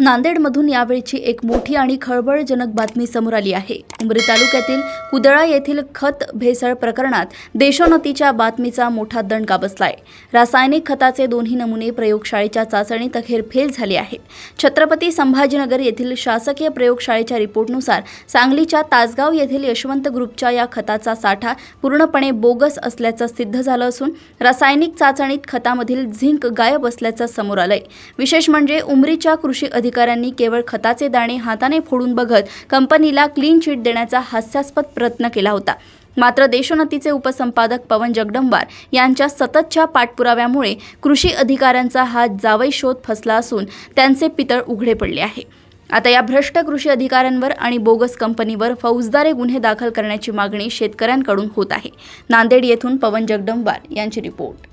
नांदेडमधून यावेळची एक मोठी आणि खळबळजनक बातमी समोर आली आहे। उमरी तालुक्यातील कुदळा येथील खत भेसळ प्रकरणात देशोन्नतीच्या बातमीचा मोठा दणका बसलाय। रासायनिक खताचे दोन्ही नमुने प्रयोगशाळेच्या चाचणीत अखेर फेल झाले आहेत। छत्रपती संभाजीनगर येथील शासकीय प्रयोगशाळेच्या रिपोर्टनुसार सांगलीच्या तासगाव येथील यशवंत ग्रुपच्या या खताचा साठा पूर्णपणे बोगस असल्याचं सिद्ध झालं असून रासायनिक चाचणीत खतामधील झिंक गायब असल्याचं समोर आलंय। विशेष म्हणजे उमरीच्या कृषी अधिकाऱ्यांनी केवळ खताचे दाणे हाताने फोडून बघत कंपनीला क्लीन चिट देण्याचा हास्यास्पद प्रयत्न केला होता। मात्र देशोन्नतीचे उपसंपादक पवन जगदंबार यांच्या सततच्या पाठपुराव्यामुळे कृषी अधिकाऱ्यांचा हा जावई शोध फसला असून त्यांचे पितळ उघडे पडले आहे। आता या भ्रष्ट कृषी अधिकाऱ्यांवर आणि बोगस कंपनीवर फौजदारी गुन्हे दाखल करण्याची मागणी शेतकऱ्यांकडून होत आहे। नांदेड येथून पवन जगदंबार यांची रिपोर्ट।